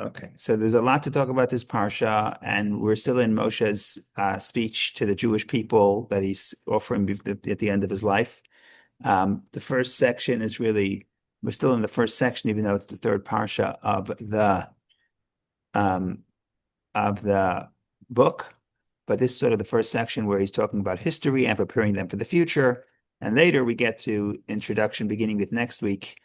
Okay, so there's a lot to talk about this parsha, and we're still in Moshe's speech to the Jewish people that he's offering at the end of his life. The first section is really, we're still in the first section, even though it's the third parsha um, of the book. But this is sort of the first section where he's talking about history and preparing them for the future. And later we get to introduction, beginning with next week,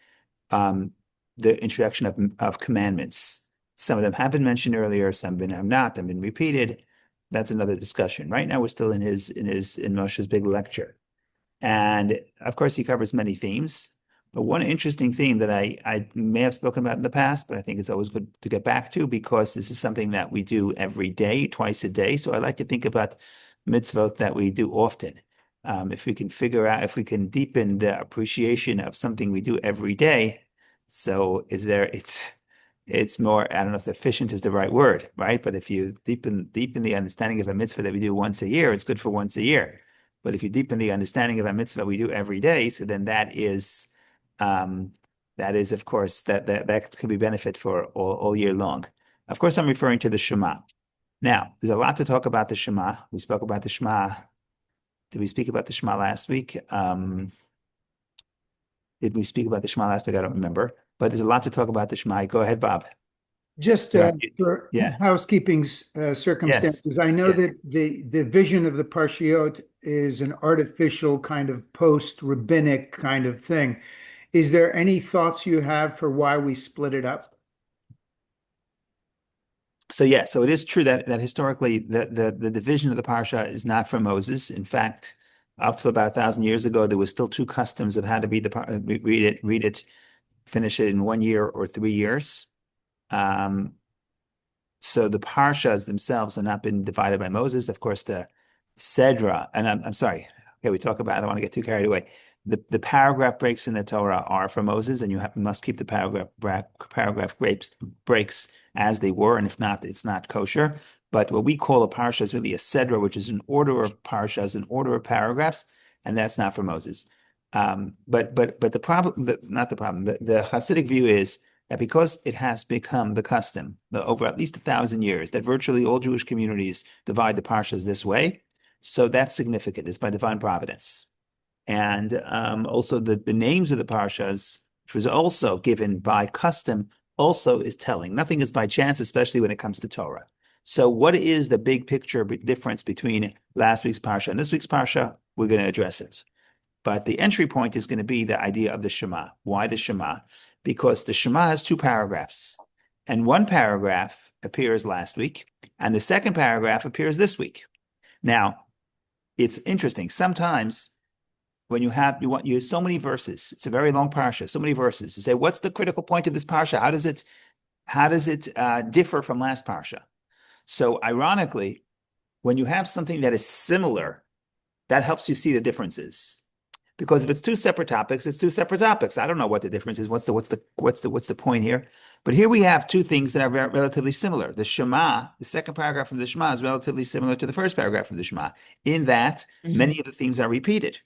um, the introduction of commandments. Some of them have been mentioned earlier, some of them have not, have been repeated. That's another discussion. Right now, we're still in Moshe's big lecture, and of course, he covers many themes. But one interesting theme that I may have spoken about in the past, but I think it's always good to get back to because this is something that we do every day, twice a day. So I like to think about mitzvot that we do often. If we can figure out, if we can deepen the appreciation of something we do every day, so it's more, I don't know if efficient is the right word, right? But if you deepen the understanding of a mitzvah that we do once a year, it's good for once a year. But if you deepen the understanding of a mitzvah we do every day, so then um, that is, of course, that could be benefit for all year long. Of course, I'm referring to the Shema. Now, there's a lot to talk about the Shema. We spoke about the Shema. Did we speak about the Shema last week? Did we speak about the Shema last week? I don't remember. But there's a lot to talk about the Shema. Go ahead, Bob. Just You're on. for Yeah. housekeeping Yes. circumstances, I know Yeah. that the vision of the parshiot is an artificial kind of post-rabbinic kind of thing. Is there any thoughts you have for why we split it up? So yeah, so it is true that historically the division of the parsha is not from Moses. In fact, up to about 1,000 years ago, there was still two customs of how to read it, finish it in 1 year or 3 years. Um, so the parshas themselves have not been divided by Moses. Of course, the Sedra, and I'm sorry. Okay, we talk about. I don't want to get too carried away. The paragraph breaks in the Torah are for Moses, and must keep the paragraph breaks as they were, and if not, it's not kosher. But what we call a parsha is really a Sedra, which is an order of parshas, an order of paragraphs, and that's not for Moses. But the problem, not the problem. The Hasidic view is that because it has become the custom over at least 1,000 years that virtually all Jewish communities divide the parshas this way, so that's significant. It's by divine providence. And also the names of the parshas, which was also given by custom, also is telling. Nothing is by chance, especially when it comes to Torah. So what is the big picture difference between last week's parsha and this week's parsha? We're going to address it. But the entry point is going to be the idea of the Shema. Why the Shema? Because the Shema has two paragraphs. And one paragraph appears last week, and the second paragraph appears this week. Now, it's interesting. Sometimes when you have so many verses, it's a very long parsha, so many verses. You say, what's the critical point of this parsha? How does it differ from last parsha? So ironically, when you have something that is similar, that helps you see the differences. Because if it's two separate topics, it's two separate topics. I don't know what the difference is. What's the point here? But here we have two things that are relatively similar. The Shema, the second paragraph from the Shema, is relatively similar to the first paragraph from the Shema, in that many of the themes are repeated.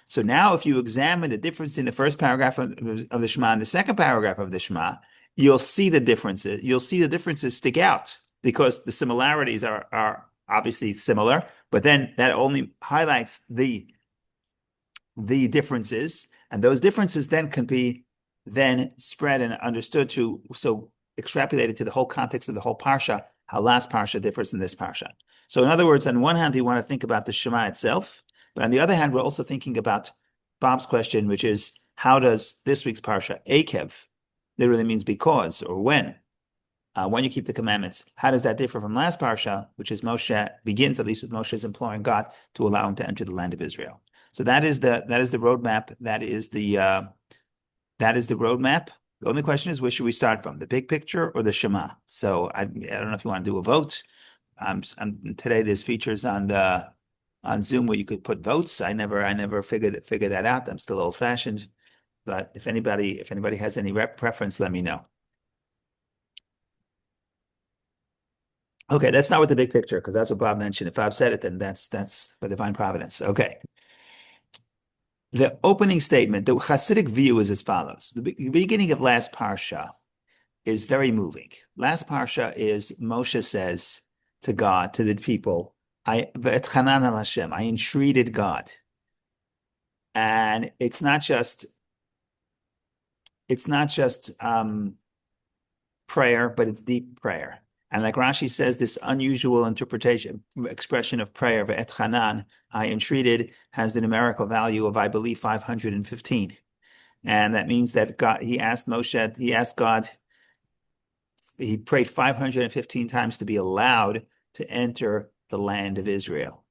So now, if you examine the difference in the first paragraph of the Shema and the second paragraph of the Shema, you'll see the differences. You'll see the differences stick out because the similarities are obviously similar, but then that only highlights the differences, and those differences then can be then spread and understood to so extrapolated to the whole context of the whole parsha, how last parsha differs in this parsha. So in other words, on one hand, you want to think about the Shema itself, but on the other hand, we're also thinking about Bob's question, which is how does this week's parsha, Akev, literally means because or when you keep the commandments, how does that differ from last parsha, which is Moshe begins at least with Moshe's imploring God to allow him to enter the land of Israel. So that is the roadmap. That is the roadmap. The only question is, where should we start from, the big picture or the Shema? So I don't know if you want to do a vote. Today there's features on Zoom where you could put votes. I never figured that out. I'm still old fashioned. But if anybody has any preference, let me know. Okay, let's start with the big picture because that's what Bob mentioned. If Bob said it, then that's by divine providence. Okay. The opening statement, the Hasidic view is as follows. The beginning of last parsha, is very moving. Last parsha is Moshe says to God, to the people, I ve'etchanan al Hashem, I entreated God. And it's not just prayer, but it's deep prayer. And like Rashi says, this unusual interpretation, expression of prayer, ve'etchanan, I entreated, has the numerical value of, I believe, 515. And that means that God, he asked God, he prayed 515 times to be allowed to enter the land of Israel.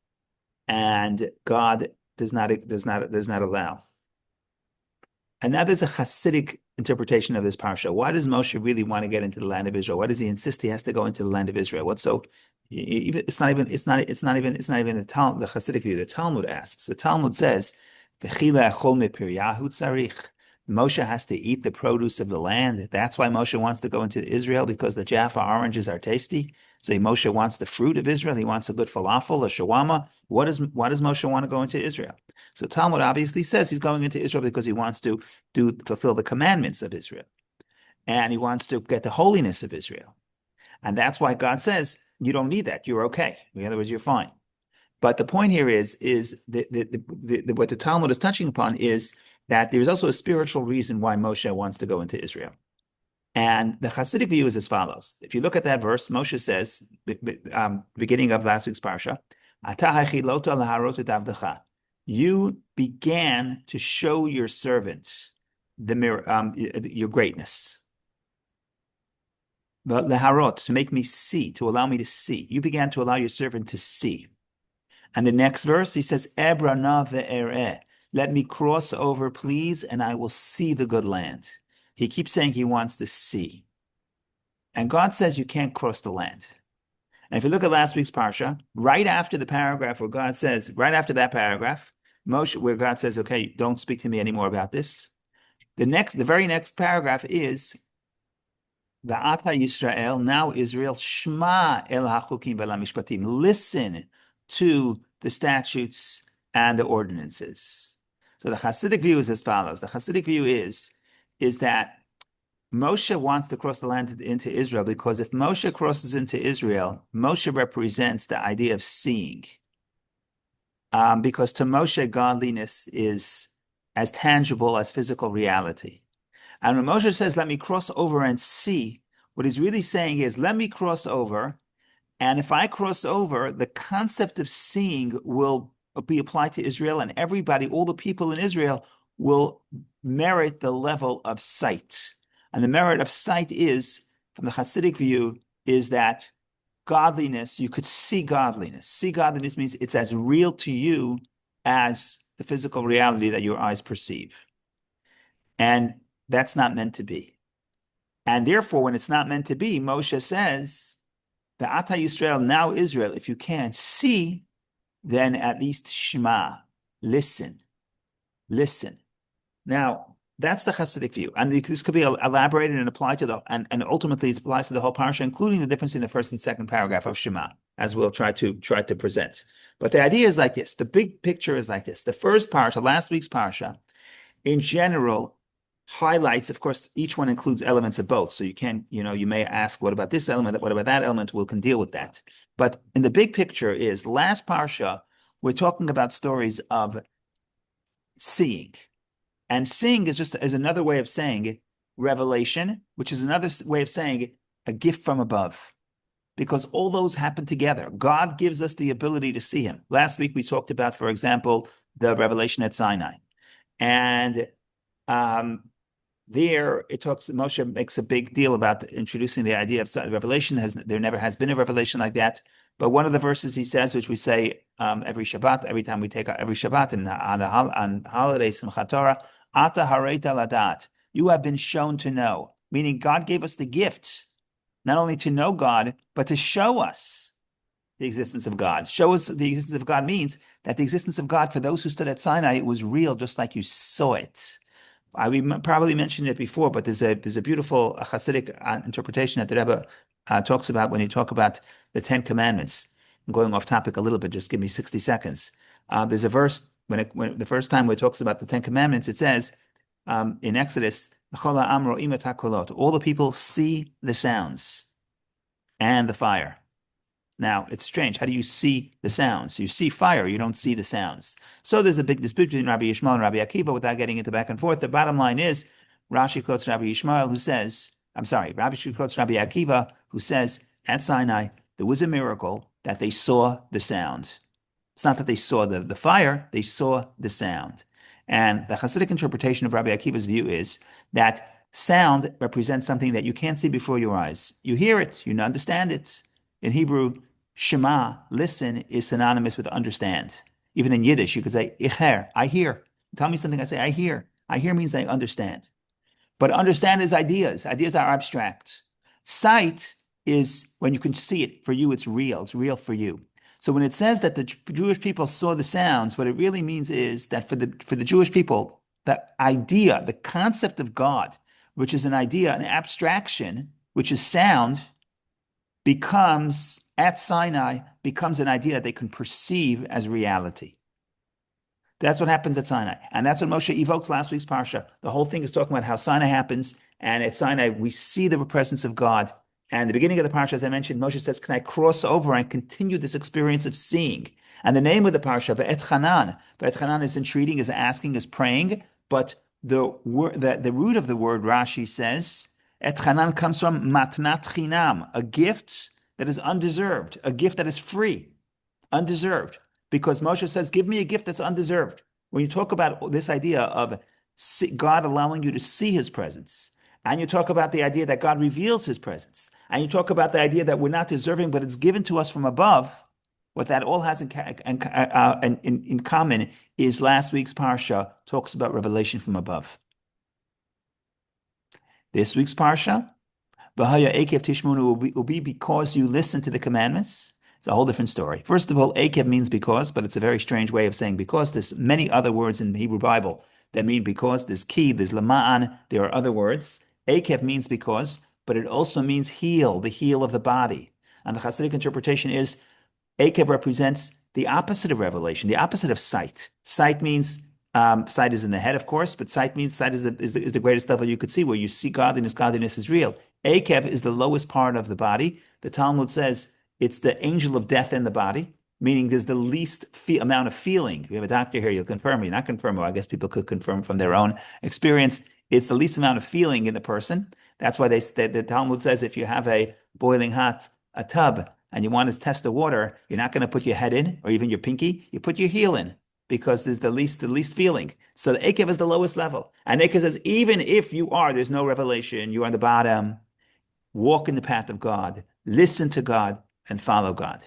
And God does not allow. And now there's a Hasidic interpretation of this parsha. Why does Moshe really want to get into the land of Israel? Why does he insist he has to go into the land of Israel? What's so? It's not even the Hasidic view. The Talmud asks. The Talmud says, "V'chila echol mipiryahu tzarich." Moshe has to eat the produce of the land. That's why Moshe wants to go into Israel, because the Jaffa oranges are tasty. So Moshe wants the fruit of Israel. He wants a good falafel, a shawama. Why does Moshe want to go into Israel? So Talmud obviously says he's going into Israel because he wants to fulfill the commandments of Israel, and he wants to get the holiness of Israel. And that's why God says, you don't need that. You're okay. In other words, you're fine. But the point here is what the Talmud is touching upon is that there's also a spiritual reason why Moshe wants to go into Israel. And the Hasidic view is as follows. If you look at that verse, Moshe says, beginning of last week's parsha, you began to show your servants your greatness. But leharot, to make me see, to allow me to see. You began to allow your servant to see. And the next verse, he says, Ebrana ve'ereh. Let me cross over, please, and I will see the good land. He keeps saying he wants to see. And God says you can't cross the land. And if you look at last week's parsha, right after the paragraph where God says, right after that paragraph, Moshe, where God says, okay, don't speak to me anymore about this. The very next paragraph is, Va'ata Yisrael, now Israel, Shema el hachukim ve'lamishpatim. Listen to the statutes and the ordinances. So the Hasidic view is as follows. The Hasidic view is that Moshe wants to cross the land into Israel because if Moshe crosses into Israel, Moshe represents the idea of seeing. Because to Moshe, godliness is as tangible as physical reality. And when Moshe says, let me cross over and see, what he's really saying is, let me cross over. And if I cross over, the concept of seeing will be applied to Israel, and everybody, all the people in Israel, will merit the level of sight. And the merit of sight is, from the Hasidic view, is that godliness, you could see godliness. See godliness means it's as real to you as the physical reality that your eyes perceive. And that's not meant to be. And therefore, when it's not meant to be, Moshe says, the Ata Yisrael, now Israel, if you can't see, then at least Shema, listen. Now, that's the Hasidic view. And this could be elaborated and applied to and ultimately it applies to the whole parsha, including the difference in the first and second paragraph of Shema, as we'll try to present. But the idea is like this. The big picture is like this. The first parsha, last week's parsha, in general, highlights, of course, each one includes elements of both. So you may ask, what about this element? What about that element? We can deal with that. But in the big picture is last parsha, we're talking about stories of seeing. And seeing is another way of saying revelation, which is another way of saying a gift from above. Because all those happen together. God gives us the ability to see him. Last week we talked about, for example, the revelation at Sinai. And there it talks, Moshe makes a big deal about introducing the idea of revelation. There never has been a revelation like that. But one of the verses he says, which we say every Shabbat, every time we take out every Shabbat, and on holiday Simchat Torah, Ata hareta ladat, you have been shown to know, meaning God gave us the gift, not only to know God, but to show us the existence of God. Show us the existence of God means that the existence of God, for those who stood at Sinai, it was real, just like you saw it. We probably mentioned it before, but there's a beautiful Hasidic interpretation that the Rebbe talks about when you talk about the Ten Commandments. I'm going off topic a little bit, just give me 60 seconds. There's a verse, when the first time where it talks about the Ten Commandments, it says, in Exodus, all the people see the sounds and the fire. Now, it's strange. How do you see the sounds? You see fire, you don't see the sounds. So there's a big dispute between Rabbi Yishmael and Rabbi Akiva without getting into back and forth. The bottom line is Rashi quotes Rabbi Yishmael who says, I'm sorry, Rashi quotes Rabbi Akiva who says at Sinai, there was a miracle that they saw the sound. It's not that they saw the fire, they saw the sound. And the Hasidic interpretation of Rabbi Akiva's view is that sound represents something that you can't see before your eyes. You hear it, you understand it. In Hebrew, Shema, listen, is synonymous with understand. Even in Yiddish, you could say, Icher, I hear. Tell me something, I say, I hear. I hear means I understand. But understand is ideas. Ideas are abstract. Sight is when you can see it. For you, it's real. It's real for you. So when it says that the Jewish people saw the sounds, what it really means is that for the Jewish people, that idea, the concept of God, which is an idea, an abstraction, which is sound, becomes at Sinai becomes an idea they can perceive as reality. That's what happens at Sinai. And that's what Moshe evokes last week's Parsha. The whole thing is talking about how Sinai happens. And at Sinai, we see the presence of God. And the beginning of the Parsha, as I mentioned, Moshe says, can I cross over and continue this experience of seeing? And the name of the Parsha, Ve'et Chanan is entreating, is asking, is praying. But the root of the word, Rashi says, Et Chanan comes from matnat chinam, a gift that is undeserved, a gift that is free, undeserved. Because Moshe says, give me a gift that's undeserved. When you talk about this idea of God allowing you to see his presence, and you talk about the idea that God reveals his presence, and you talk about the idea that we're not deserving, but it's given to us from above, what that all has in common is last week's Parsha talks about revelation from above. This week's Parsha, V'haya Ekev Tishmunu will be because you listen to the commandments. It's a whole different story. First of all, Akev means because, but it's a very strange way of saying because. There's many other words in the Hebrew Bible that mean because. There's ki, there's lama'an, there are other words. Akev means because, but it also means heal, the heel of the body. And the Hasidic interpretation is Akev represents the opposite of revelation, the opposite of sight. Sight means sight is in the head, of course, but sight means sight is the greatest level you could see, where you see godliness, godliness is real. Akev is the lowest part of the body. The Talmud says it's the angel of death in the body, meaning there's the least amount of feeling. We have a doctor here, you'll confirm, you're not confirm, or I guess people could confirm from their own experience. It's the least amount of feeling in the person. That's why the Talmud says if you have a boiling hot a tub and you want to test the water, you're not going to put your head in or even your pinky, you put your heel in because there's the least feeling. So the Akev is the lowest level. And Akev says, even if there's no revelation, you're on the bottom, walk in the path of God, listen to God, and follow God.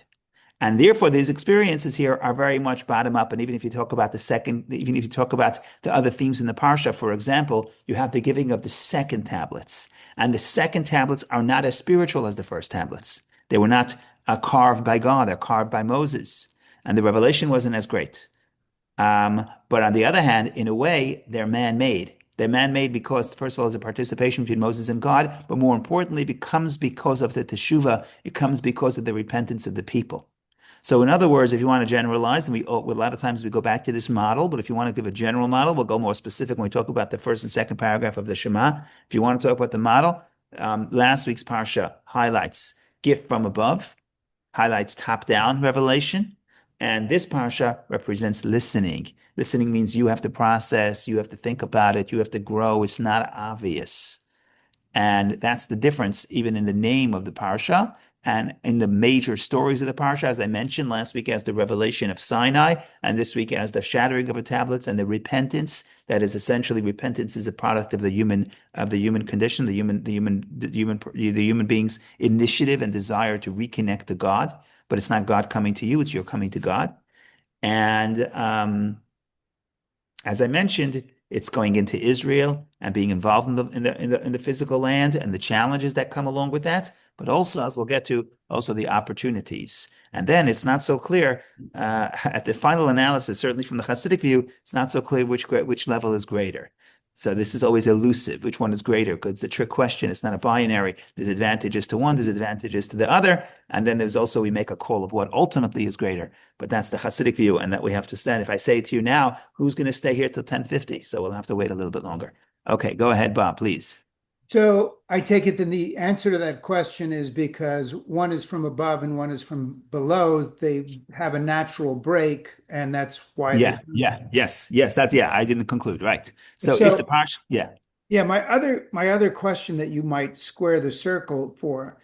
And therefore, these experiences here are very much bottom up. And even if you talk about even if you talk about the other themes in the Parsha, for example, you have the giving of the second tablets. And the second tablets are not as spiritual as the first tablets. They were not carved by God, they're carved by Moses. And the revelation wasn't as great. But on the other hand, in a way, they're man-made. They're man-made because, first of all, there's a participation between Moses and God, but more importantly, it comes because of the teshuvah. It comes because of the repentance of the people. So, in other words, if you want to generalize, and a lot of times we go back to this model, but if you want to give a general model, we'll go more specific when we talk about the first and second paragraph of the Shema. If you want to talk about the model, last week's Parsha highlights gift from above, highlights top-down revelation. And this parsha represents listening. Listening means you have to process, you have to think about it, you have to grow. It's not obvious. And that's the difference even in the name of the parsha and in the major stories of the parsha, as I mentioned last week as the revelation of Sinai, and this week as the shattering of the tablets and the repentance. That is essentially repentance is a product of the human condition, the human being's initiative and desire to reconnect to God. But it's not God coming to you, it's you're coming to God. And as I mentioned, it's going into Israel and being involved in the physical land and the challenges that come along with that, but also, as we'll get to, also the opportunities. And then it's not so clear at the final analysis, certainly from the Hasidic view, it's not so clear which level is greater. So this is always elusive. Which one is greater? Because it's a trick question. It's not a binary. There's advantages to one, there's advantages to the other. And then there's also, we make a call of what ultimately is greater. But that's the Hasidic view and that we have to stand. If I say to you now, who's going to stay here till 10:50? So we'll have to wait a little bit longer. Okay, go ahead, Bob, please. So I take it then the answer to that question is because one is from above and one is from below, they have a natural break, and that's why they. Yes. That's yeah. I didn't conclude. Right. So if the So parsha, yeah, yeah, my other question that you might square the circle for,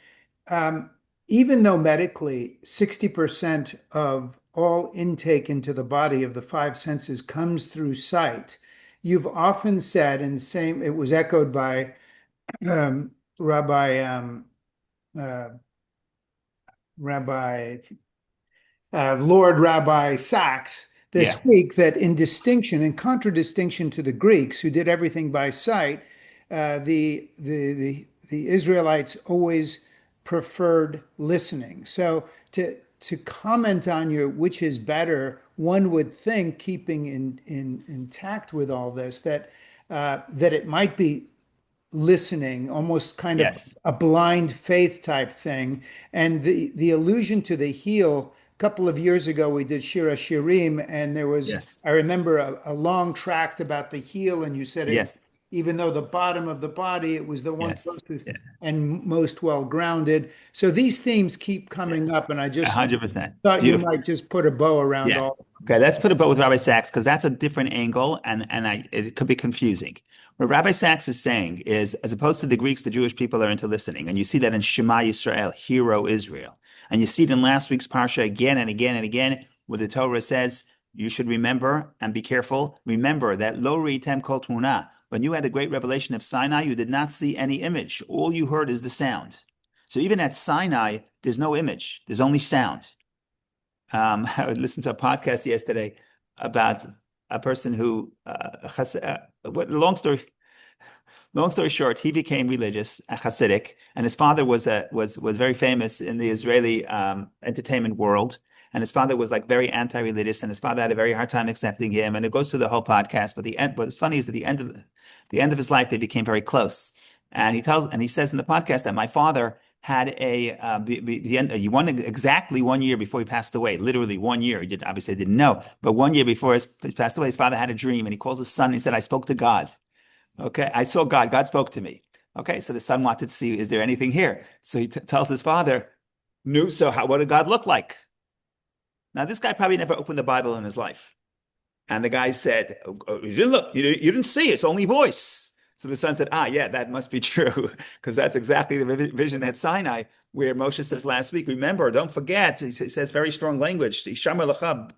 um, even though medically 60% of all intake into the body of the five senses comes through sight, you've often said, and same, it was echoed by um, Rabbi uh, Rabbi Lord Rabbi Sachs yeah, this week that in distinction, in contradistinction to the Greeks who did everything by sight, the Israelites always preferred listening. So to comment on your which is better, one would think, keeping in intact with all this, that it might be listening, almost kind of yes, a blind faith type thing. And the allusion to the heel, a couple of years ago, we did Shira Shirim, and there was, yes, I remember a long tract about the heel, and you said it, yes, even though the bottom of the body, it was the one yes, closest yeah, and most well grounded. So these themes keep yeah, coming up, and I just 100%. thought you Beautiful. might just put a bow around Yeah. all. Okay, let's put it both with Rabbi Sachs because that's a different angle and it could be confusing. What Rabbi Sachs is saying is, as opposed to the Greeks, the Jewish people are into listening. And you see that in Shema Yisrael, Hero Israel. And you see it in last week's Parsha again and again and again, where the Torah says, you should remember and be careful. Remember that Lo Ritem Kol Tmuna. When you had the great revelation of Sinai, you did not see any image. All you heard is the sound. So even at Sinai, there's no image, there's only sound. I would listen to a podcast yesterday about a person who, long story short, he became religious, a Hasidic, and his father was very famous in the Israeli entertainment world. And his father was like very anti-religious, and his father had a very hard time accepting him. And it goes through the whole podcast. But the end, what's funny is that the end of his life, they became very close. And he says in the podcast that my father had the end, exactly 1 year before he passed away, literally 1 year. He did obviously didn't know, but 1 year before he passed away, his father had a dream, and he calls his son. And he said, "I spoke to God." Okay, I saw God. God spoke to me. Okay, so the son wanted to see, is there anything here? So he tells his father, "No." So what did God look like? Now, this guy probably never opened the Bible in his life. And the guy said, "Oh, you didn't look, you didn't see, it's only voice." So the son said, "Ah, yeah, that must be true," because that's exactly the vision at Sinai, where Moshe says last week, remember, don't forget, he says very strong language,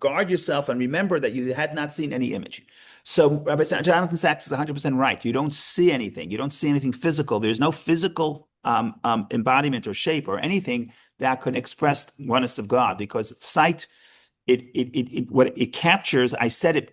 guard yourself and remember that you had not seen any image. So Rabbi Jonathan Sachs is 100% right. You don't see anything. You don't see anything physical. There's no physical embodiment or shape or anything that could express oneness of God because sight what it captures, I said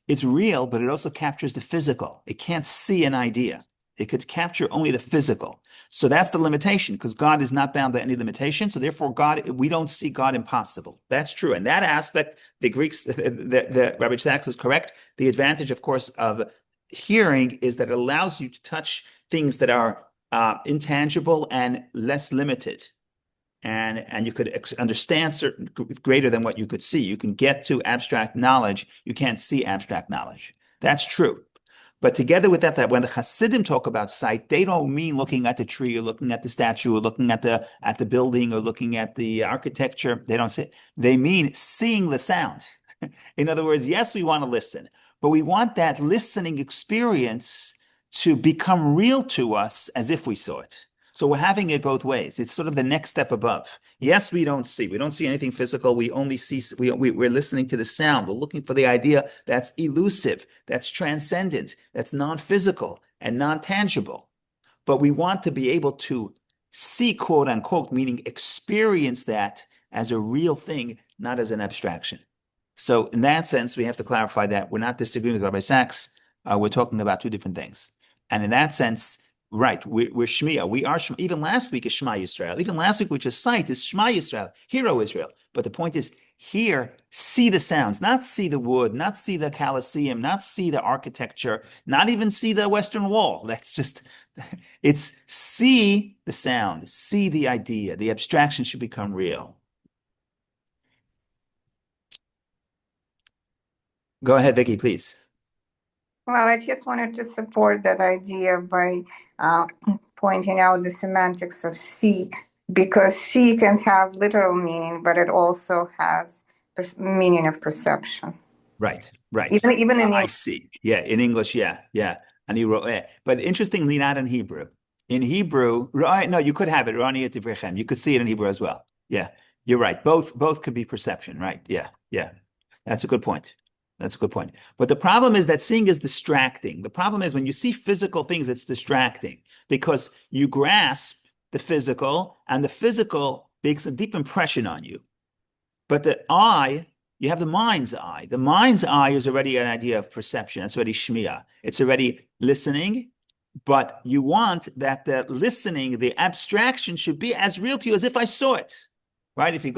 it's real, but it also captures the physical. It can't see an idea. It could capture only the physical. So that's the limitation because God is not bound by any limitation. So therefore, we don't see God impossible. That's true. And that aspect, the Greeks, the Rabbi Sachs is correct. The advantage, of course, of hearing is that it allows you to touch things that are intangible and less limited and you could understand certain greater than what you could see. You can get to abstract knowledge. You can't see abstract knowledge. That's true. But together with that, that when the Hasidim talk about sight, they don't mean looking at the tree or looking at the statue or looking at the building or looking at the architecture. They don't say. They mean seeing the sound. In other words, yes, we want to listen, but we want that listening experience to become real to us as if we saw it. So we're having it both ways. It's sort of the next step above. Yes, we don't see. We don't see anything physical. We only see, we're listening to the sound. We're looking for the idea that's elusive, that's transcendent, that's non-physical and non-tangible. But we want to be able to see, quote unquote, meaning experience that as a real thing, not as an abstraction. So in that sense, we have to clarify that we're not disagreeing with Rabbi Sachs. We're talking about two different things. And in that sense, right, we're Shmiya. We are Shema. Even last week is Shema Yisrael. Even last week, which is sight, is Shema Yisrael, Hero Israel. But the point is, here, see the sounds, not see the wood, not see the Colosseum, not see the architecture, not even see the Western Wall. That's just, it's see the sound, see the idea. The abstraction should become real. Go ahead, Vicky, please. Well, I just wanted to support that idea by uh, pointing out the semantics of see, because see can have literal meaning, but it also has meaning of perception. Right, right. Even in I English. see. Yeah, in English, yeah, yeah. And he wrote, but interestingly, not in Hebrew. In Hebrew, no, you could have it, Rani et Divrichem. You could see it in Hebrew as well. Yeah, you're right. Both could be perception, right? Yeah, yeah. That's a good point. That's a good point. But the problem is that seeing is distracting. The problem is when you see physical things, it's distracting because you grasp the physical, and the physical makes a deep impression on you. But the eye, you have the mind's eye. The mind's eye is already an idea of perception. It's already shmiya. It's already listening. But you want that the listening, the abstraction should be as real to you as if I saw it, right? If you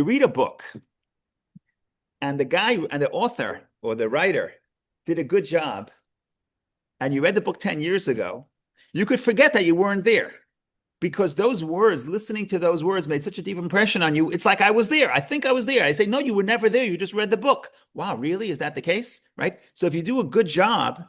read a book and the guy and the author or the writer did a good job and you read the book 10 years ago, you could forget that you weren't there because those words, listening to those words made such a deep impression on you. It's like I was there. I think I was there. I say, no, you were never there. You just read the book. Wow, really? Is that the case? Right? So if you do a good job,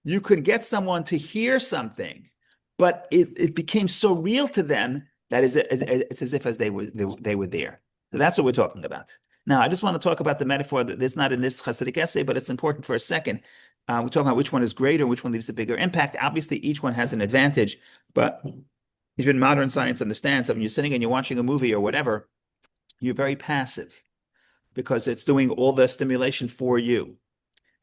you could get someone to hear something, but it became so real to them that it's as if as they were there. So that's what we're talking about. Now, I just want to talk about the metaphor that it's not in this Hasidic essay, but it's important for a second. We're talking about which one is greater, which one leaves a bigger impact. Obviously, each one has an advantage, but even modern science understands that when you're sitting and you're watching a movie or whatever, you're very passive because it's doing all the stimulation for you.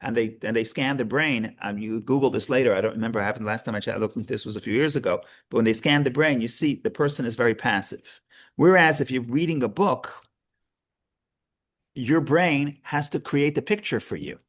And they scan the brain. You Google this later. I don't remember what happened last time I looked at this was a few years ago. But when they scan the brain, you see the person is very passive. Whereas if you're reading a book, your brain has to create the picture for you.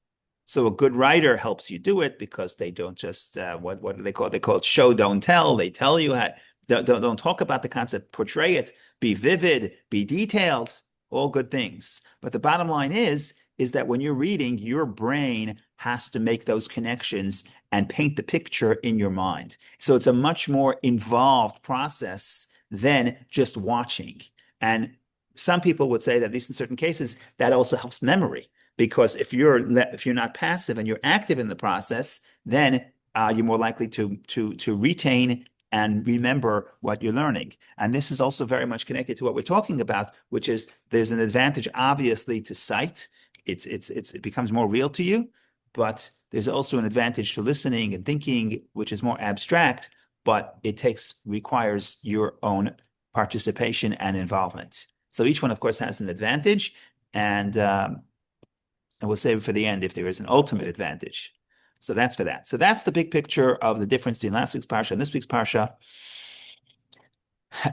So a good writer helps you do it because they don't just what do they call it? They call it show don't tell. They tell you how don't talk about the concept, portray it, be vivid, be detailed, all good things. But the bottom line is that when you're reading, your brain has to make those connections and paint the picture in your mind. So it's a much more involved process than just watching. And some people would say that at least in certain cases, that also helps memory because if you're not passive and you're active in the process, then you're more likely to retain and remember what you're learning. And this is also very much connected to what we're talking about, which is there's an advantage, obviously, to sight. It becomes more real to you, but there's also an advantage to listening and thinking, which is more abstract, but it requires your own participation and involvement. So each one, of course, has an advantage, and we'll save it for the end if there is an ultimate advantage. So that's for that. So that's the big picture of the difference between last week's parsha and this week's parsha,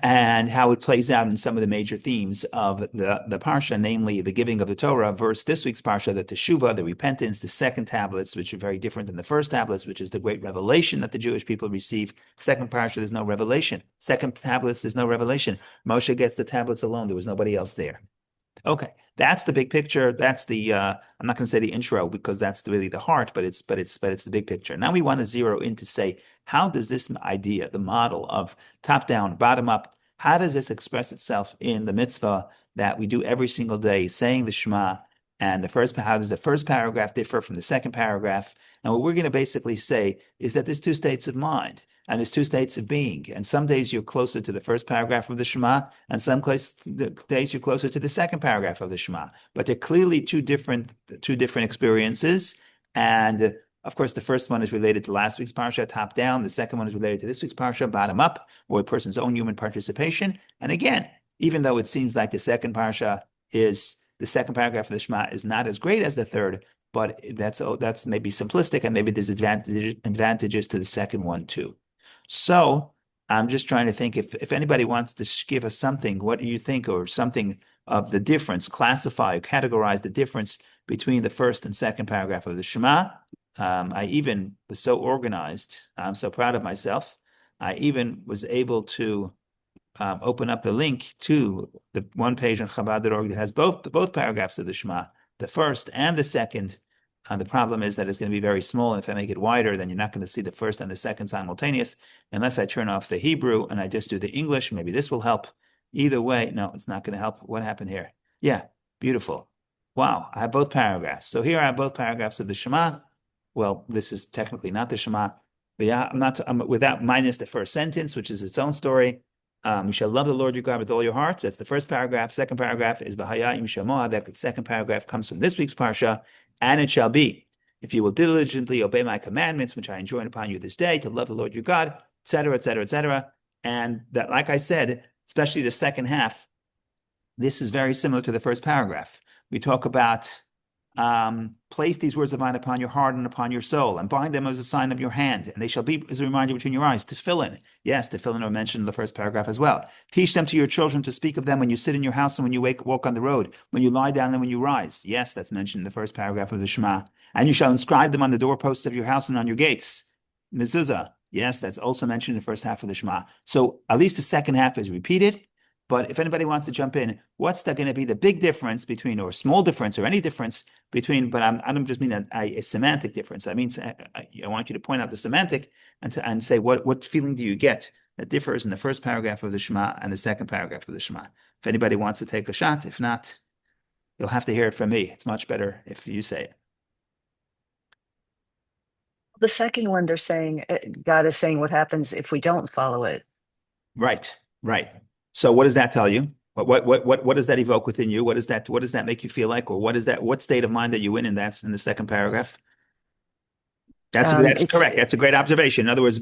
and how it plays out in some of the major themes of the parsha, namely the giving of the Torah, versus this week's parsha, the teshuvah, the repentance, the second tablets, which are very different than the first tablets, which is the great revelation that the Jewish people receive. Second parsha, there's no revelation. Second tablets, there's no revelation. Moshe gets the tablets alone. There was nobody else there. Okay, that's the big picture. That's I'm not going to say the intro because that's really the heart, but it's the big picture. Now we want to zero in to say, how does this idea, the model of top down, bottom up, how does this express itself in the mitzvah that we do every single day, saying the Shema, and how does the first paragraph differ from the second paragraph? And what we're going to basically say is that there's two states of mind and there's two states of being. And some days you're closer to the first paragraph of the Shema, and some days you're closer to the second paragraph of the Shema. But they're clearly two different experiences. And of course, the first one is related to last week's parsha, top down. The second one is related to this week's parsha, bottom up, or a person's own human participation. And again, even though it seems like the second paragraph of the Shema is not as great as the third, but that's maybe simplistic, and maybe there's advantages to the second one too. So I'm just trying to think if anybody wants to give us something, what do you think, or something of the difference, classify or categorize the difference between the first and second paragraph of the Shema. I even was so organized. I'm so proud of myself. I even was able to open up the link to the one page on Chabad.org that has both paragraphs of the Shema, the first and the second. The problem is that it's going to be very small, and if I make it wider, then you're not going to see the first and the second simultaneous, unless I turn off the Hebrew and I just do the English. Maybe this will help. Either way, no, it's not going to help. What happened here? Yeah, beautiful. Wow, I have both paragraphs. So here I have both paragraphs of the Shema. Well, this is technically not the Shema, but yeah, I'm without minus the first sentence, which is its own story. You shall love the Lord your God with all your heart. That's the first paragraph. Second paragraph is V'hayayim Shemoah. That second paragraph comes from this week's parsha. And it shall be, if you will diligently obey my commandments, which I enjoin upon you this day, to love the Lord your God, etc., etc., etc. And that, like I said, especially the second half, this is very similar to the first paragraph. We talk about place these words of mine upon your heart and upon your soul, and bind them as a sign of your hand, and they shall be as a reminder between your eyes. Tefillin, yes, tefillin are mentioned in the first paragraph as well. Teach them to your children to speak of them when you sit in your house and when you walk on the road, when you lie down and when you rise. Yes, that's mentioned in the first paragraph of the Shema. And you shall inscribe them on the doorposts of your house and on your gates. Mezuzah, yes, that's also mentioned in the first half of the Shema. So at least the second half is repeated. But if anybody wants to jump in, what's going to be the big difference between, or small difference, or any difference between? But I don't just mean a semantic difference. I mean, I want you to point out the semantic and say what feeling do you get that differs in the first paragraph of the Shema and the second paragraph of the Shema. If anybody wants to take a shot, if not, you'll have to hear it from me. It's much better if you say it. The second one, they're saying God is saying what happens if we don't follow it. Right, right. So what does that tell you? What does that evoke within you? What does that make you feel like? Or what state of mind are you in? And that's in the second paragraph. That's correct. That's a great observation. In other words,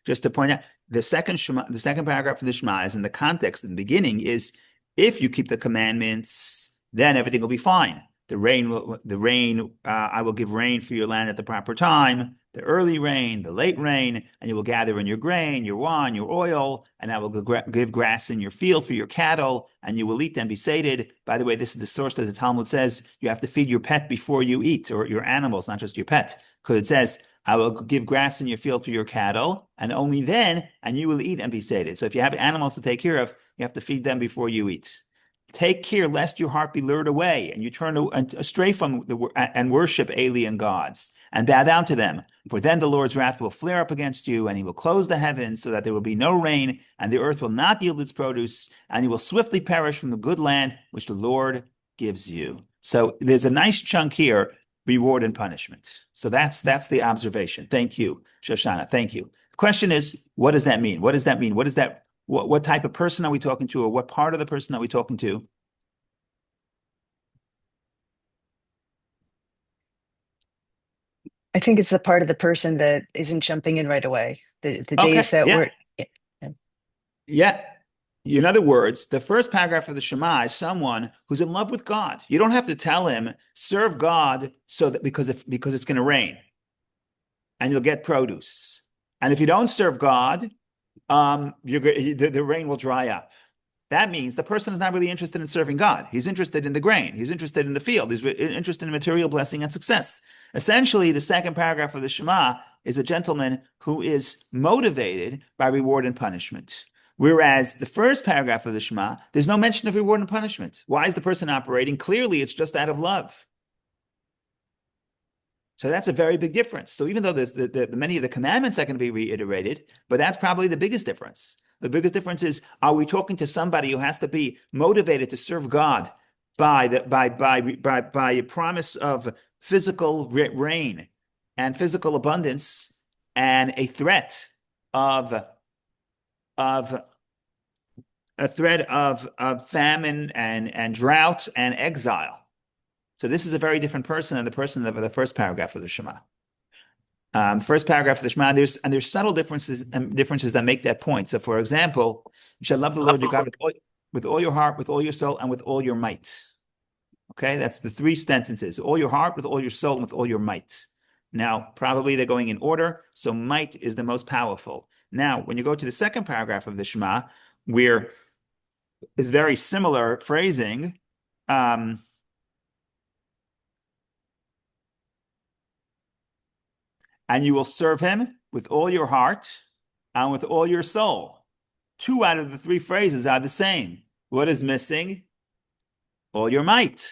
just to point out, the second paragraph of the Shema is in the context in the beginning is if you keep the commandments, then everything will be fine. I will give rain for your land at the proper time, the early rain, the late rain, and you will gather in your grain, your wine, your oil, and I will give grass in your field for your cattle, and you will eat and be sated. By the way, this is the source that the Talmud says you have to feed your pet before you eat, or your animals, not just your pet, because it says, I will give grass in your field for your cattle, and only then, and you will eat and be sated. So if you have animals to take care of, you have to feed them before you eat. Take care lest your heart be lured away and you turn astray from and worship alien gods and bow down to them. For then the Lord's wrath will flare up against you, and he will close the heavens so that there will be no rain, and the earth will not yield its produce, and you will swiftly perish from the good land which the Lord gives you. So there's a nice chunk here, reward and punishment. So that's the observation. Thank you, Shoshana. Thank you. The question is, what does that mean? What does that mean? What type of person are we talking to, or what part of the person are we talking to? I think it's the part of the person that isn't jumping in right away. The days that we're yeah. In other words, the first paragraph of the Shema is someone who's in love with God. You don't have to tell him serve God so that because it's going to rain and you'll get produce, and if you don't serve God, the rain will dry up. That means the person is not really interested in serving God. He's interested in the grain. He's interested in the field. He's interested in material blessing and success. Essentially, the second paragraph of the Shema is a gentleman who is motivated by reward and punishment. Whereas the first paragraph of the Shema, there's no mention of reward and punishment. Why is the person operating? Clearly, it's just out of love. So that's a very big difference. So even though there's many of the commandments are going to be reiterated, but that's probably the biggest difference. The biggest difference is, are we talking to somebody who has to be motivated to serve God by a promise of physical rain and physical abundance, and a threat of famine and drought and exile? So this is a very different person than the person of the first paragraph of the Shema. First paragraph of the Shema, there's subtle differences that make that point. So, for example, you shall love the Lord your God with all your heart, with all your soul, and with all your might. Okay, that's the three sentences: all your heart, with all your soul, and with all your might. Now, probably they're going in order, so might is the most powerful. Now, when you go to the second paragraph of the Shema, where is very similar phrasing. And you will serve him with all your heart and with all your soul. 2 out of the 3 phrases are the same. What is missing? All your might.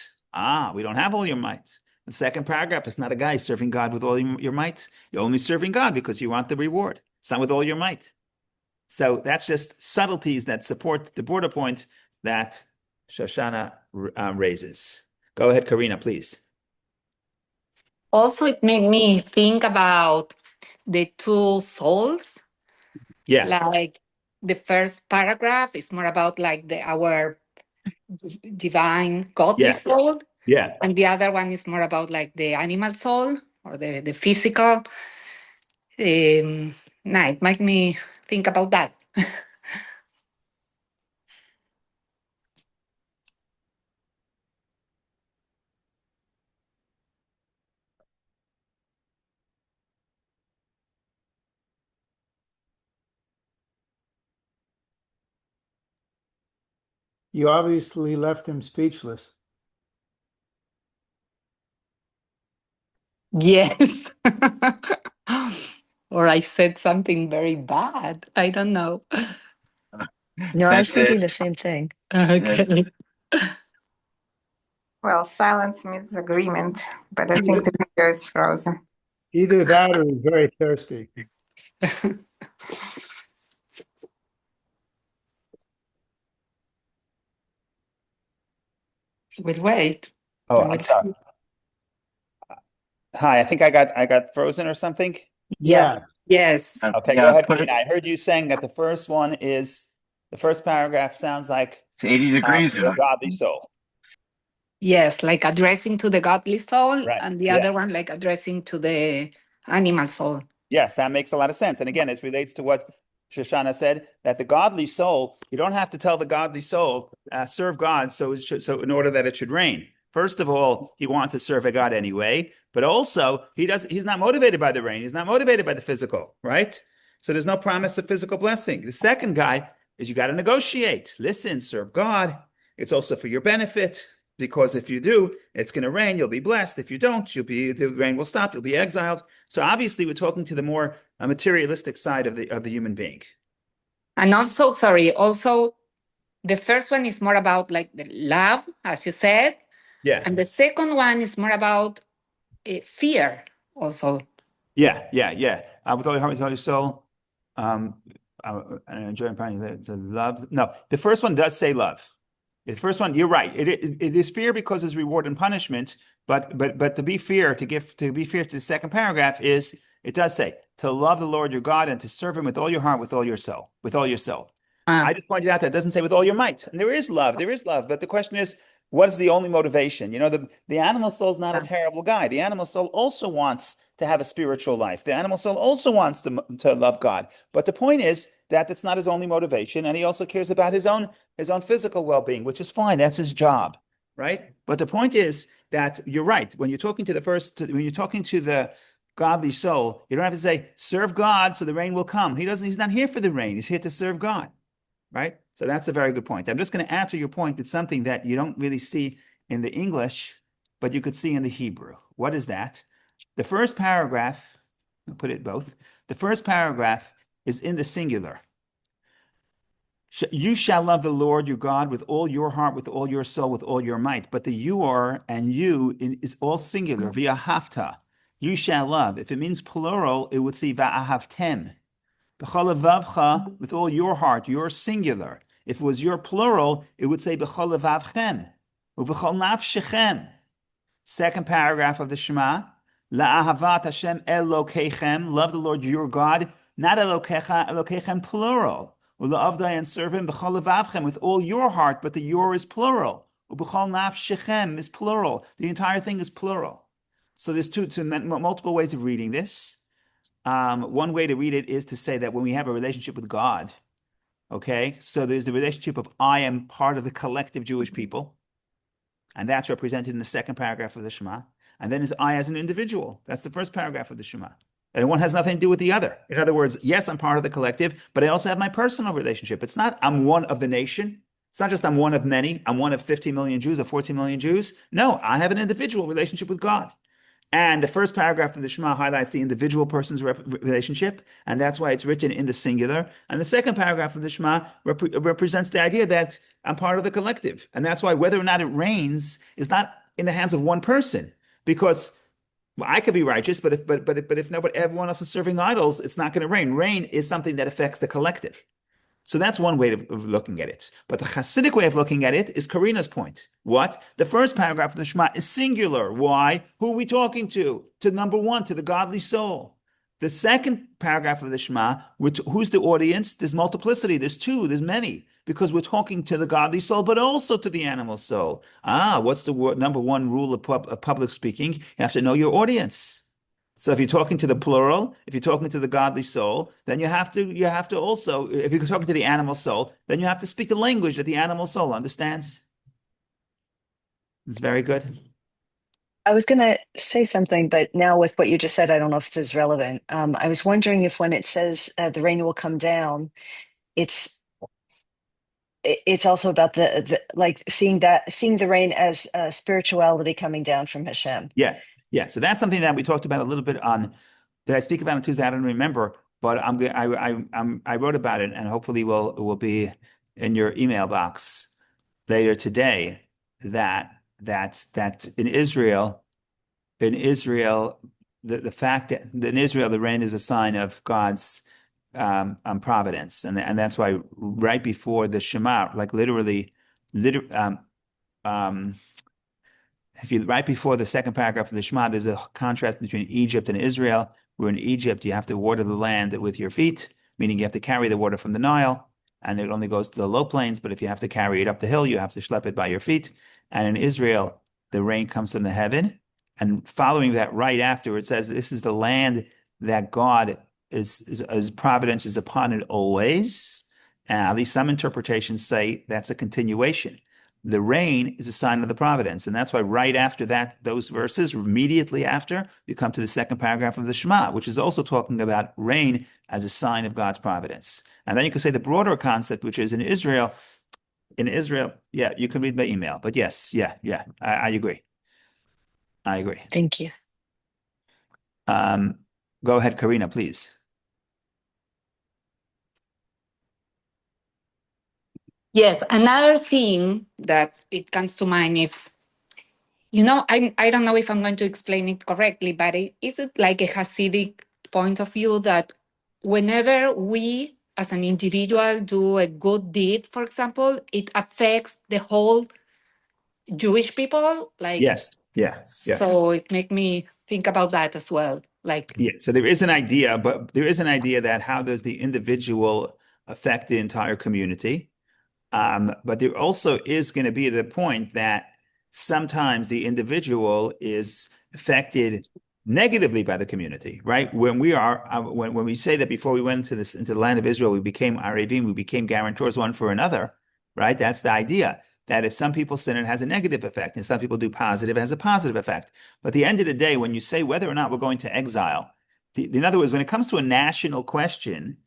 We don't have all your might. The second paragraph is not a guy serving God with all your might. You're only serving God because you want the reward. It's not with all your might. So that's just subtleties that support the border point that Shoshana raises. Go ahead, Karina, please. Also, it made me think about the two souls. Yeah, Like the first paragraph is more about like our divine godly yeah, soul, yeah. and the other one is more about like the animal soul or the physical. Nah, it made me think about that. You obviously left him speechless. Yes. Or I said something very bad. I don't know. No, I was That's it. thinking the same thing. That's Okay. Well, silence means agreement, but I think Either, the video is frozen. either that or he's very thirsty. But wait. Oh, I'm Let's sorry. see. Hi, I think I got frozen or something. Yeah. Yeah. Yes. Okay, go yeah, ahead, put Karina. it. I heard you saying that the first paragraph sounds like It's 80 degrees the out. godly soul. Yes, like addressing to the godly soul, Right. and the Yeah. other one like addressing to the animal soul. Yes, that makes a lot of sense. And again, it relates to what Shoshana said, that the godly soul, you don't have to tell the godly soul, serve God so in order that it should reign. First of all, he wants to serve a God anyway, but also he's not motivated by the rain. He's not motivated by the physical, right? So there's no promise of physical blessing. The second guy is you got to negotiate. Listen, serve God. It's also for your benefit. Because if you do, it's going to rain, you'll be blessed. If you don't, the rain will stop, you'll be exiled. So obviously, we're talking to the more materialistic side of the human being. And also, sorry, also the first one is more about like the love, as you said, Yeah, and the second one is more about fear also. yeah. With all your heart, with all your soul, and enjoy and find the love. No, the first one does say love. The first one, you're right. It is fear because it's reward and punishment. But to be fair, to be fair to the second paragraph is it does say to love the Lord your God and to serve Him with all your heart, with all your soul, with all your soul. Uh, I just pointed out that it doesn't say with all your might. And there is love. But the question is, what is the only motivation? You know, the animal soul is not a terrible guy. The animal soul also wants to have a spiritual life. The animal soul also wants to love God. But the point is that it's not his only motivation, and he also cares about his own physical well-being, which is fine. That's his job, right? But the point is that you're right. When you're talking to the godly soul, you don't have to say, serve God so the rain will come. He's not here for the rain. He's here to serve God. Right? So that's a very good point. I'm just going to answer your point. It's something that you don't really see in the English, but you could see in the Hebrew. What is that? The first paragraph, I'll put it both. The first paragraph is in the singular. You shall love the Lord your God with all your heart, with all your soul, with all your might. But the your and you is all singular, via hafta. You shall love. If it means plural, it would say va'ahavtem. B'cholavavcha, with all your heart, your singular. If it was your plural, it would say b'cholavavchem. Uv'chol nafshechem. Second paragraph of the Shema. La'ahavat Hashem Elokeichem. Love the Lord your God. Not Elokecha, Elokeichem plural. Ula'avdai and serve him b'cholavavchem with all your heart, but the your is plural. Ub'chol nafshechem is plural. The entire thing is plural. So there's multiple ways of reading this. One way to read it is to say that when we have a relationship with God, okay, so there's the relationship of I am part of the collective Jewish people, and that's represented in the second paragraph of the Shema. And then is I as an individual. That's the first paragraph of the Shema. And one has nothing to do with the other. In other words, yes, I'm part of the collective, but I also have my personal relationship. It's not I'm one of the nation. It's not just I'm one of many. I'm one of 50 million Jews or 14 million Jews. No, I have an individual relationship with God. And the first paragraph of the Shema highlights the individual person's relationship, and that's why it's written in the singular. And the second paragraph of the Shema represents the idea that I'm part of the collective. And that's why whether or not it rains is not in the hands of one person, because I could be righteous, but if everyone else is serving idols, it's not going to rain. Rain is something that affects the collective. So that's one way of looking at it. But the Hasidic way of looking at it is Karina's point. What? The first paragraph of the Shema is singular. Why? Who are we talking to? To number one, to the godly soul. The second paragraph of the Shema, who's the audience? There's multiplicity. There's two. There's many. Because we're talking to the godly soul, but also to the animal soul. What's the number one rule of public speaking? You have to know your audience. So if you're talking to the plural, if you're talking to the godly soul, then you have to also, if you're talking to the animal soul, then you have to speak the language that the animal soul understands. It's very good. I was going to say something, but now with what you just said, I don't know if it's as relevant. I was wondering if when it says the rain will come down, it's it's also about the like seeing the rain as spirituality coming down from Hashem. Yes. Yeah. So that's something that we talked about a little bit on. Did I speak about it on Tuesday? I don't remember, but I wrote about it, and hopefully will be in your email box later today. That in Israel, the fact that in Israel the rain is a sign of God's providence, and that's why right before the Shema, like literally, um, if you right before the second paragraph of the Shema, there's a contrast between Egypt and Israel. Where in Egypt you have to water the land with your feet, meaning you have to carry the water from the Nile, and it only goes to the low plains. But if you have to carry it up the hill, you have to schlep it by your feet. And in Israel, the rain comes from the heaven. And following that, right after, it says this is the land that God is providence is upon it always. And at least some interpretations say that's a continuation. The rain is a sign of the providence. And that's why right after that, those verses, immediately after, you come to the second paragraph of the Shema, which is also talking about rain as a sign of God's providence. And then you could say the broader concept, which is in Israel, yeah, you can read my email. But yes, yeah, I agree. I agree. Thank you. Go ahead, Karina, please. Yes, another thing that it comes to mind is, I don't know if I'm going to explain it correctly, but is it like a Hasidic point of view that whenever we as an individual do a good deed, for example, it affects the whole Jewish people? Like, Yes, yeah. so it make me think about that as well. Like, Yeah, so there is an idea, that how does the individual affect the entire community? But there also is going to be the point that sometimes the individual is affected negatively by the community, right? When we say that before we went into the land of Israel, we became Arevim, we became guarantors one for another, right? That's the idea. That if some people sin, it has a negative effect, and some people do positive, it has a positive effect. But at the end of the day, when you say whether or not we're going to exile, in other words, when it comes to a national question,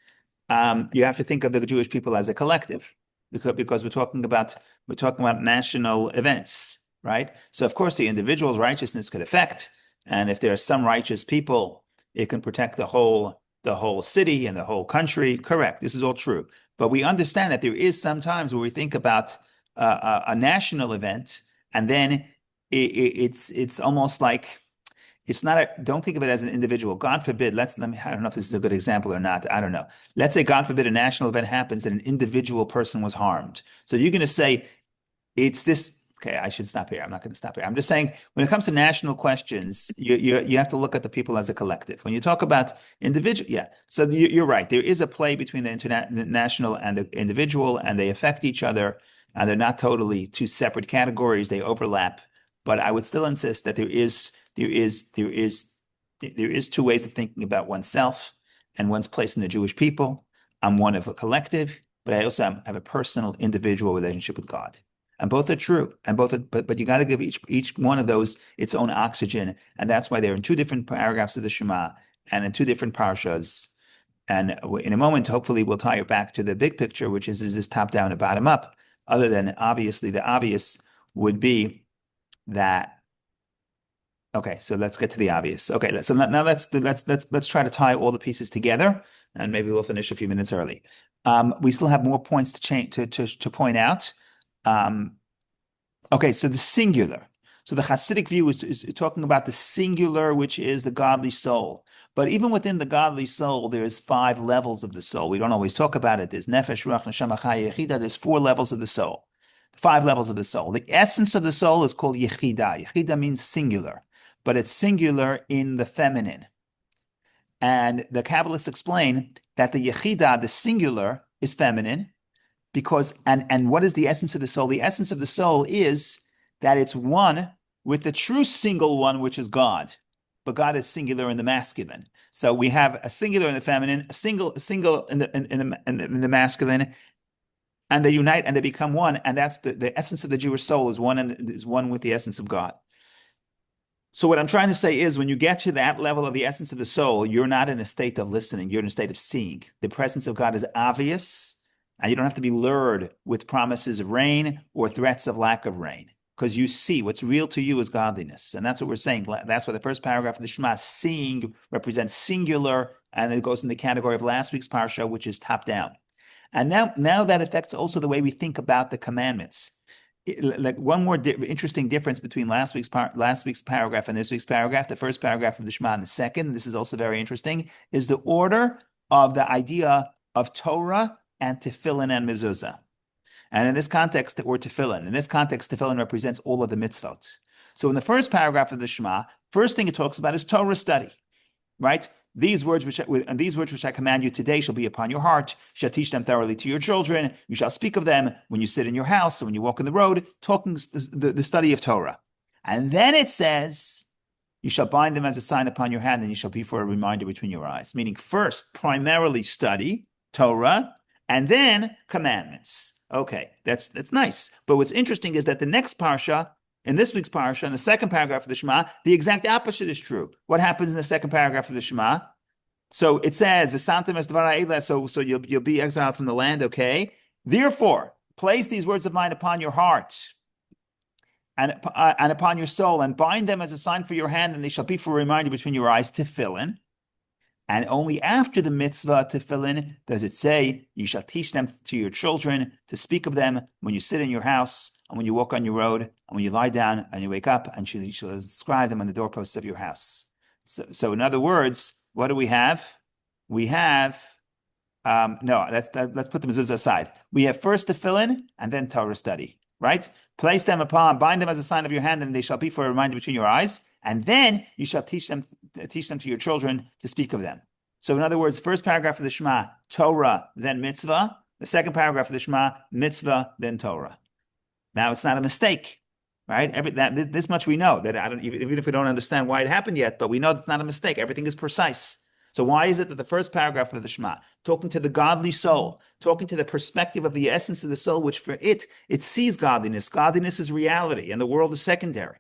you have to think of the Jewish people as a collective, because we're talking about national events, right? So of course the individual's righteousness could affect, and if there are some righteous people, it can protect the whole city and the whole country. Correct. This is all true. But we understand that there is some times where we think about a national event, and then it's almost like it's not don't think of it as an individual. God forbid, I don't know if this is a good example or not. I don't know. Let's say, God forbid, a national event happens and an individual person was harmed. So you're going to say it's this. Okay, I should stop here. I'm not going to stop here. I'm just saying when it comes to national questions, you have to look at the people as a collective. When you talk about individual, yeah. So you're right. There is a play between the international and the individual, and they affect each other, and they're not totally two separate categories. They overlap. But I would still insist that there is two ways of thinking about oneself and one's place in the Jewish people. I'm one of a collective, but I also have a personal, individual relationship with God. And both are true, but you got to give each one of those its own oxygen, and that's why they're in two different paragraphs of the Shema and in two different parshas. And in a moment, hopefully, we'll tie it back to the big picture, which is this top down and bottom up. Other than obviously, the obvious would be that. Okay, so let's get to the obvious. Okay, so now let's try to tie all the pieces together, and maybe we'll finish a few minutes early. We still have more points to point out. Okay, so the singular. So the Hasidic view is talking about the singular, which is the godly soul. But even within the godly soul, there's 5 levels of the soul. We don't always talk about it. There's nefesh, ruach, neshama, chaya, yechida. There's 4 levels of the soul, 5 levels of the soul. The essence of the soul is called yechida. Yechida means singular, but it's singular in the feminine. And the Kabbalists explain that the yechida, the singular, is feminine because, and what is the essence of the soul? The essence of the soul is that it's one with the true single one, which is God. But God is singular in the masculine. So we have a singular in the feminine, a single in the masculine, and they unite and they become one. And that's the essence of the Jewish soul is one and is one with the essence of God. So what I'm trying to say is when you get to that level of the essence of the soul, you're not in a state of listening, you're in a state of seeing. The presence of God is obvious, and you don't have to be lured with promises of rain or threats of lack of rain, because you see what's real to you is godliness. And that's what we're saying. That's why the first paragraph of the Shema, seeing, represents singular, and it goes in the category of last week's parsha, which is top down. And now that affects also the way we think about the commandments. Like one more interesting difference between last week's paragraph and this week's paragraph, the first paragraph of the Shema and the second, this is also very interesting, is the order of the idea of Torah and tefillin and mezuzah. And in this context, or tefillin, in this context, tefillin represents all of the mitzvot. So in the first paragraph of the Shema, first thing it talks about is Torah study, right? These words which I command you today shall be upon your heart. You shall teach them thoroughly to your children. You shall speak of them when you sit in your house and when you walk in the road, talking the study of Torah. And then it says, you shall bind them as a sign upon your hand, and you shall be for a reminder between your eyes. Meaning first, primarily study, Torah, and then commandments. Okay, that's nice. But what's interesting is that the next parsha, in this week's parsha, in the second paragraph of the Shema, the exact opposite is true. What happens in the second paragraph of the Shema? So it says, "V'samtem es dvarei eila," so you'll be exiled from the land. Okay. Therefore, place these words of mine upon your heart and upon your soul, and bind them as a sign for your hand, and they shall be for a reminder between your eyes. Tefillin. And only after the mitzvah tefillin does it say, you shall teach them to your children, to speak of them when you sit in your house, and when you walk on your road, and when you lie down and you wake up, and you shall inscribe them on the doorposts of your house. So in other words, what do we have? We have, let's put the mezuzah aside. We have first tefillin and then Torah study, right? Place them bind them as a sign of your hand, and they shall be for a reminder between your eyes. And then you shall teach them to your children to speak of them. So in other words, first paragraph of the Shema, Torah, then mitzvah. The second paragraph of the Shema, mitzvah, then Torah. Now it's not a mistake, right? This much we know, that even if we don't understand why it happened yet, but we know it's not a mistake. Everything is precise. So why is it that the first paragraph of the Shema, talking to the godly soul, talking to the perspective of the essence of the soul, which for it sees godliness. Godliness is reality, and the world is secondary.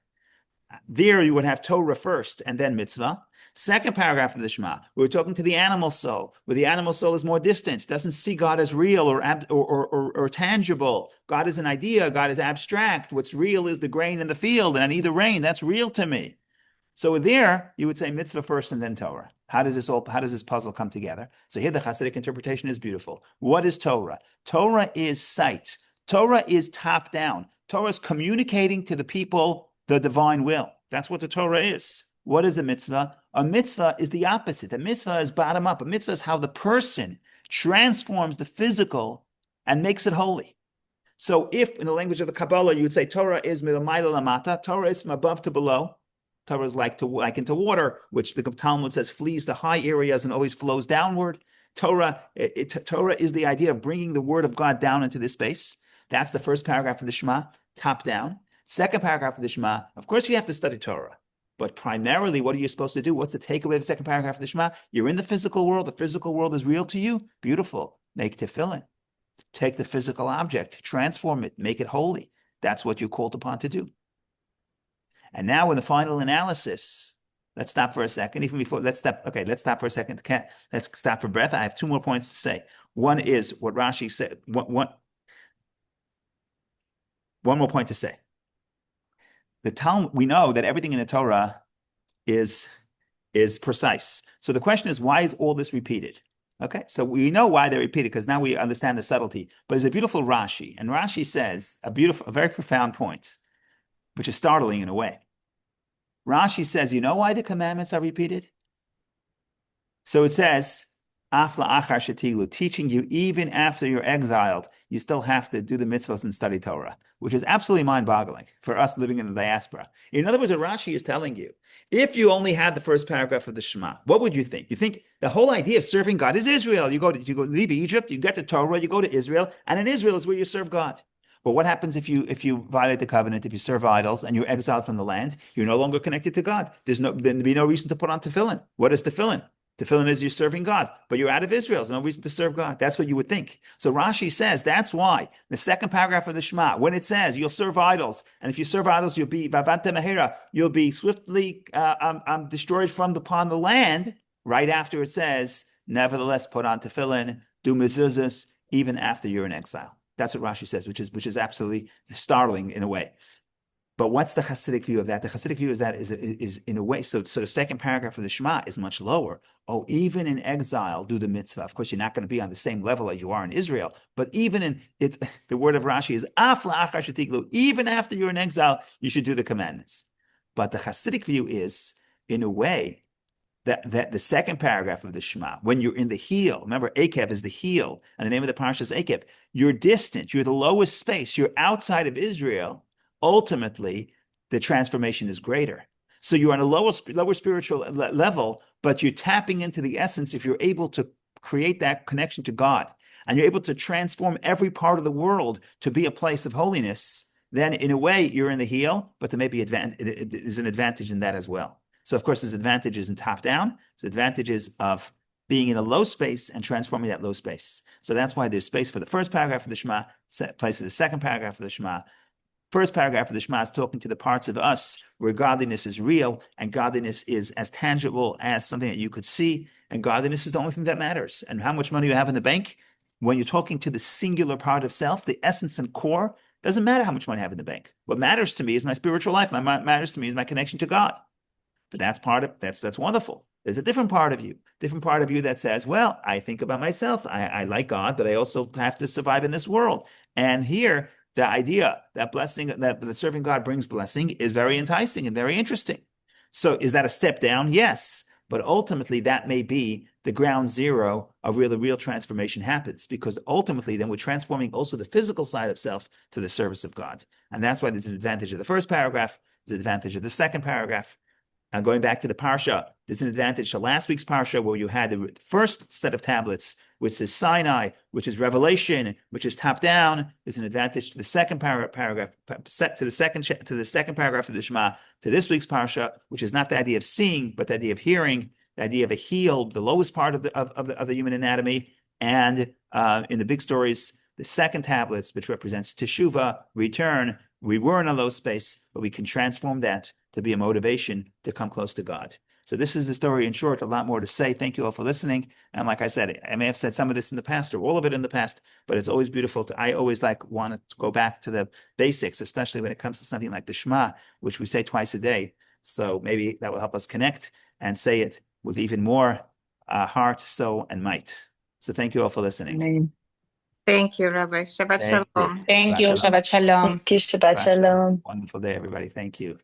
There you would have Torah first and then mitzvah. Second paragraph of the Shema, we're talking to the animal soul, where the animal soul is more distant, doesn't see God as real or tangible. God is an idea, God is abstract. What's real is the grain in the field, and I need the rain. That's real to me. So there you would say mitzvah first and then Torah. How does this puzzle come together? So here the Hasidic interpretation is beautiful. What is Torah? Torah is sight. Torah is top down. Torah is communicating to the people the divine will. That's what the Torah is. What is a mitzvah? A mitzvah is the opposite. A mitzvah is bottom up. A mitzvah is how the person transforms the physical and makes it holy. So if in the language of the Kabbalah, you would say Torah is milamayla lamata, Torah is from above to below. Torah is likened to water, which the Talmud says flees the high areas and always flows downward. Torah is the idea of bringing the word of God down into this space. That's the first paragraph of the Shema, top down. Second paragraph of the Shema, of course you have to study Torah, but primarily what are you supposed to do? What's the takeaway of the second paragraph of the Shema? You're in the physical world. The physical world is real to you. Beautiful. Make tefillin. Take the physical object, transform it, make it holy. That's what you're called upon to do. And now in the final analysis, let's stop for a second. Let's stop for a second. Let's stop for breath. I have 2 more points to say. One is what Rashi said. One more point to say. The Talmud, we know that everything in the Torah is precise. So the question is, why is all this repeated? Okay, so we know why they're repeated because now we understand the subtlety. But it's a beautiful Rashi, and Rashi says a very profound point. which is startling in a way. Rashi says, you know why the commandments are repeated? So it says, Afla achar shetiglu, teaching you even after you're exiled, you still have to do the mitzvahs and study Torah, which is absolutely mind-boggling for us living in the diaspora. In other words, what Rashi is telling you, if you only had the first paragraph of the Shema, what would you think? You think the whole idea of serving God is Israel. You go leave Egypt, you get to Torah, you go to Israel, and in Israel is where you serve God. But what happens if you violate the covenant, if you serve idols, and you're exiled from the land? You're no longer connected to God. There'd be no reason to put on tefillin. What is tefillin? Tefillin is you're serving God, but you're out of Israel. There's no reason to serve God. That's what you would think. So Rashi says that's why the second paragraph of the Shema, when it says you'll serve idols, and if you serve idols, you'll be vavante mehera, you'll be swiftly destroyed from upon the land. Right after it says, nevertheless, put on tefillin, do mezuzahs, even after you're in exile. That's what Rashi says, which is absolutely startling in a way. But what's the Hasidic view of that? The Hasidic view is in a way, so the second paragraph of the Shema is much lower. Oh, even in exile, do the mitzvah. Of course, you're not going to be on the same level as you are in Israel, but even in it's the word of Rashi is afla achar shetiglu. Even after you're in exile, you should do the commandments. But the Hasidic view is, in a way, that the second paragraph of the Shema, when you're in the heel, remember Akev is the heel, and the name of the parsha is Akev. You're distant, you're the lowest space, you're outside of Israel. Ultimately, the transformation is greater. So you're on a lower spiritual level, but you're tapping into the essence if you're able to create that connection to God, and you're able to transform every part of the world to be a place of holiness, then in a way you're in the heel, but there may be there's an advantage in that as well. So of course, there's advantages in top down, there's advantages of being in a low space and transforming that low space. So that's why there's space for the first paragraph of the Shema, place for the second paragraph of the Shema. First paragraph of the Shema is talking to the parts of us where godliness is real, and godliness is as tangible as something that you could see, and godliness is the only thing that matters. And how much money you have in the bank, when you're talking to the singular part of self, the essence and core, doesn't matter how much money I have in the bank. What matters to me is my spiritual life. What matters to me is my connection to God. But that's wonderful. There's a different part of you that says, well, I think about myself. I like God, but I also have to survive in this world. And here, the idea that blessing, that serving God brings blessing is very enticing and very interesting. So is that a step down? Yes. But ultimately, that may be the ground zero of where the real transformation happens, because ultimately, then we're transforming also the physical side of self to the service of God. And that's why there's an advantage of the first paragraph, there's an advantage of the second paragraph. Now, going back to the Parsha, there's an advantage to last week's Parsha where you had the first set of tablets, which is Sinai, which is Revelation, which is top down. There's an advantage to the second paragraph, to the second paragraph of the Shema, to this week's Parsha, which is not the idea of seeing, but the idea of hearing, the idea of a heel, the lowest part of the human anatomy, and in the big stories, the second tablets, which represents Teshuvah, return. We were in a low space, but we can transform that to be a motivation to come close to God. So this is the story in short, a lot more to say. Thank you all for listening. And like I said, I may have said some of this in the past or all of it in the past, but it's always beautiful I always want to go back to the basics, especially when it comes to something like the Shema, which we say twice a day. So maybe that will help us connect and say it with even more heart, soul, and might. So thank you all for listening. Amen. Thank you, Rabbi. Shabbat Thank you. Shalom. Thank you. Shabbat Shalom. Thank you. Shabbat Shalom. Wonderful day, everybody. Thank you.